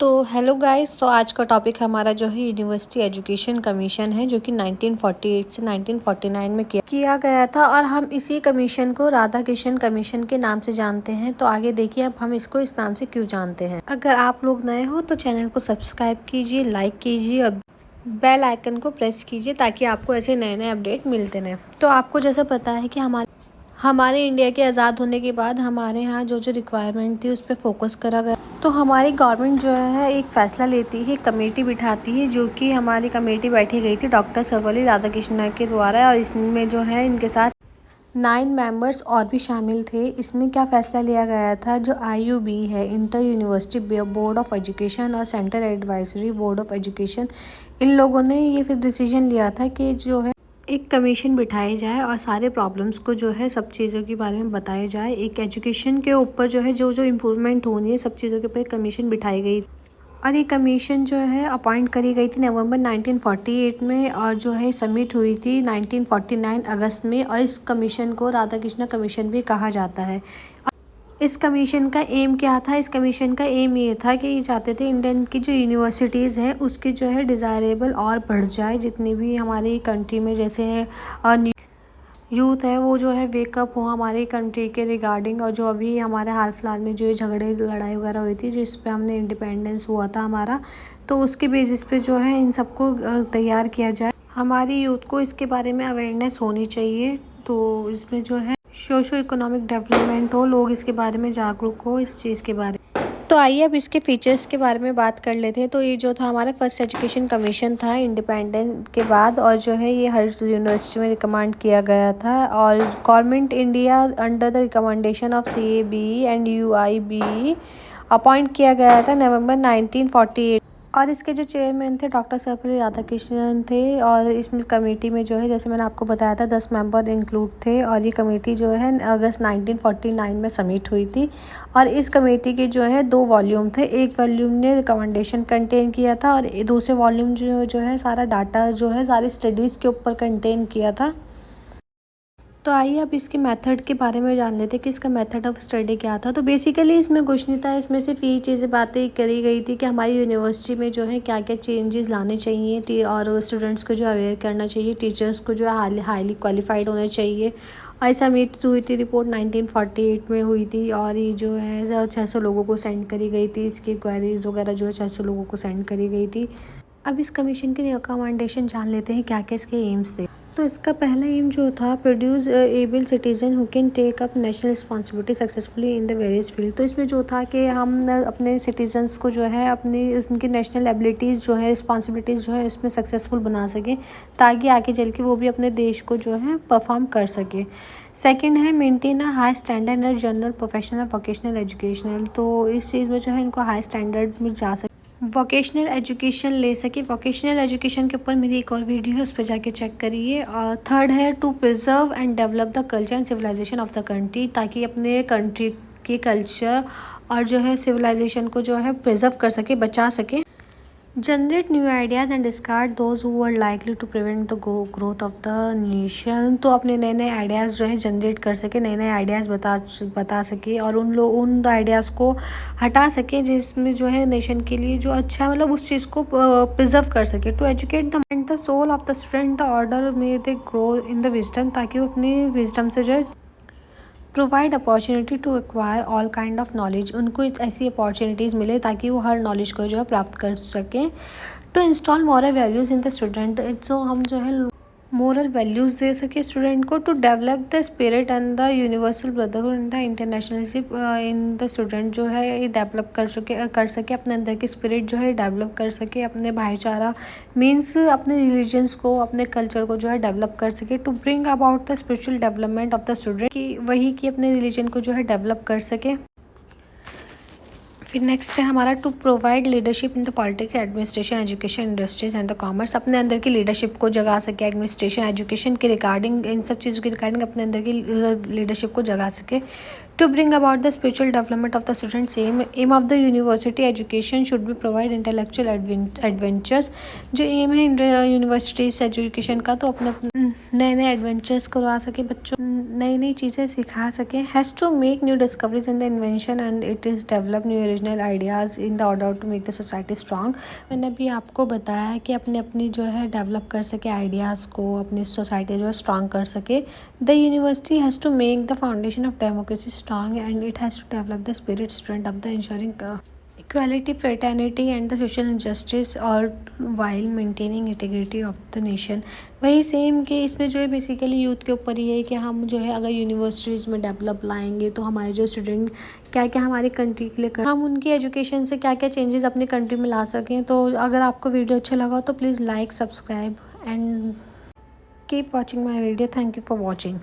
तो hello guys, तो आज का टॉपिक हमारा जो है यूनिवर्सिटी एजुकेशन कमीशन है, जो कि 1948 से 1949 में किया गया था। और हम इसी कमीशन को राधा कृष्ण कमीशन के नाम से जानते हैं। तो आगे देखिए अब हम इसको इस नाम से क्यों जानते हैं। अगर आप लोग नए हो तो चैनल को सब्सक्राइब कीजिए, लाइक कीजिए और बेल आइकन को प्रेस कीजिए ताकि आपको ऐसे नए नए अपडेट मिलते रहें। तो आपको जैसा पता है कि हमारे इंडिया के आज़ाद होने के बाद हमारे यहाँ जो जो रिक्वायरमेंट थी उस पर फोकस करा गया। तो हमारी गवर्नमेंट जो है एक फ़ैसला लेती है, कमेटी बिठाती है, जो कि हमारी कमेटी बैठी गई थी डॉक्टर सर्वपल्ली राधाकृष्णन के द्वारा। और इसमें जो है इनके साथ 9 मेंबर्स और भी शामिल थे। इसमें क्या फ़ैसला लिया गया था, जो IUB है, inter university board of education, और central advisory board of education, इन लोगों ने ये फिर डिसीजन लिया था कि जो है एक कमीशन बिठाई जाए और सारे प्रॉब्लम्स को जो है सब चीज़ों के बारे में बताया जाए। एक एजुकेशन के ऊपर जो है जो जो इम्प्रूवमेंट होनी है सब चीज़ों के ऊपर कमीशन बिठाई गई। और ये कमीशन जो है अपॉइंट करी गई थी नवंबर 1948 में, और जो है सबमिट हुई थी 1949 अगस्त में। और इस कमीशन को राधा कृष्ण कमीशन भी कहा जाता है। इस कमीशन का एम क्या था? इस कमीशन का एम ये था कि ये चाहते थे इंडियन की जो यूनिवर्सिटीज़ हैं उसकी जो है डिज़ायरेबल और बढ़ जाए। जितनी भी हमारी कंट्री में जैसे है यूथ है वो जो है वेकअप हो हमारी कंट्री के रिगार्डिंग। और जो अभी हमारे हाल फिलहाल में जो झगड़े लड़ाई वगैरह हुई थी जिस पे हमने इंडिपेंडेंस हुआ था हमारा, तो उसके बेसिस पे जो है इन सबको तैयार किया जाए। हमारी यूथ को इसके बारे में अवेयरनेस होनी चाहिए। तो इसमें जो है सोशो इकोनॉमिक डेवलपमेंट हो, लोग इसके बारे में जागरूक हो इस चीज़ के बारे में। तो आइए अब इसके फीचर्स के बारे में बात कर लेते हैं। तो ये जो था हमारा फर्स्ट एजुकेशन कमीशन था इंडिपेंडेंस के बाद, और जो है ये हर यूनिवर्सिटी में रिकमेंड किया गया था। और government India under the recommendation of CABE and UIB appoint किया गया था नवंबर 1948। और इसके जो चेयरमैन थे डॉक्टर सर्वपल्ली राधाकृष्णन थे। और इस कमेटी में जो है जैसे मैंने आपको बताया था 10 मेंबर इंक्लूड थे। और ये कमेटी जो है अगस्त 1949 में सबमिट हुई थी। और इस कमेटी के जो है 2 वॉल्यूम थे। एक वॉल्यूम ने रिकमेंडेशन कंटेन किया था और दूसरे वॉल्यूम जो है सारा डाटा जो है सारी स्टडीज़ के ऊपर कंटेन किया था। तो आइए अब इसके मेथड के बारे में जान लेते हैं कि इसका मेथड ऑफ स्टडी क्या था। तो बेसिकली इसमें कुछ नहीं था, इसमें सिर्फ यही चीज़ें बातें करी गई थी कि हमारी यूनिवर्सिटी में जो है क्या क्या चेंजेस लाने चाहिए और स्टूडेंट्स को जो अवेयर करना चाहिए, टीचर्स को जो है हाईली क्वालिफाइड होना चाहिए। और सबमिट हुई थी रिपोर्ट 1948 में हुई थी। और ये जो है 600 लोगों को सेंड करी गई थी। इसकी क्वेरीज वगैरह जो है 600 लोगों को सेंड करी गई थी। अब इस कमीशन की रिकमेंडेशन जान लेते हैं क्या क्या इसके एम्स थे। तो इसका पहला एम जो था produce able citizen who can take up national responsibility successfully in the various field. तो इसमें जो था कि हम अपने सिटीजन्स को जो है अपनी उनकी नेशनल एबिलिटीज़ जो है रिस्पॉन्सिबिलिटीज़ जो है इसमें सक्सेसफुल बना सकें, ताकि आगे चल के वो भी अपने देश को जो है परफॉर्म कर सके। सेकंड है maintain a high standard in general professional vocational educational. तो इस चीज़ में जो है इनको हाई स्टैंडर्ड में जा सके, वोकेशनल एजुकेशन ले सके। वोकेशनल एजुकेशन के ऊपर मेरी एक और वीडियो है, उस पर जाके चेक करिए। और थर्ड है to preserve and develop the culture and civilisation of the country, ताकि अपने कंट्री के कल्चर और जो है सिविलाइजेशन को जो है प्रिजर्व कर सके, बचा सके। Generate new ideas and discard those who are likely to prevent the growth of the nation. तो अपने नए नए आइडियाज़ जो है जनरेट कर सके, नए नए आइडियाज़ बता सके और उन आइडियाज़ को हटा सके जिसमें जो है नेशन के लिए जो अच्छा मतलब उस चीज़ को प्रिजर्व कर सके। To educate the mind the soul of the student the order में they grow in the wisdom, ताकि वो अपनी विजडम से जो है provide opportunity to acquire all kind of knowledge, उनको ऐसी अपॉर्चुनिटीज़ मिले ताकि वो हर नॉलेज को जो है प्राप्त कर सकें। To install moral values in the student, जो हम जो है मोरल वैल्यूज़ दे सके स्टूडेंट को। To develop the spirit and the universal brotherhood and the internationalism in the student, जो है ये डेवलप कर सके अपने अंदर की स्पिरिट जो है डेवलप कर सके, अपने भाईचारा मीन्स अपने रिलीजन्स को अपने कल्चर को जो है डेवलप कर सके। To bring about the spiritual development of the student, कि वही कि अपने रिलीजन को जो है डेवलप कर सके। फिर नेक्स्ट है हमारा to provide leadership in the politics administration education industries and the commerce, अपने अंदर की लीडरशिप को जगा सके, एडमिनिस्ट्रेशन एजुकेशन के रिगार्डिंग इन सब चीज़ों के रिगार्डिंग अपने अंदर की लीडरशिप को जगा सके। To bring about the spiritual development of the students, aim of the university education should be provide intellectual adventures, जो एम है यूनिवर्सिटीज एजुकेशन का तो अपने नए नए एडवेंचर्स करवा सके, बच्चों नई नई चीज़ें सिखा सके, has to make new discoveries in the invention and it is develop new original ideas in the order to make the society strong. मैंने अभी आपको बताया है कि अपनी अपनी जो है डेवलप कर सके आइडियाज़ को, अपनी सोसाइटी जो है स्ट्रांग कर सके। The university has to make the foundation of democracy strong and it has to develop the spirit student of the insuring equality, fraternity and the social injustice all while maintaining integrity of the nation। वही same कि इसमें जो है basically youth के ऊपर ही है कि हम जो है अगर यूनिवर्सिटीज़ में डेवलप लाएंगे तो हमारे जो स्टूडेंट क्या क्या हमारी कंट्री के लिए हम उनकी एजुकेशन से क्या क्या चेंजेस अपनी कंट्री में ला सकें। तो अगर आपको वीडियो अच्छा लगा तो please like, subscribe and keep watching my video. Thank you for watching.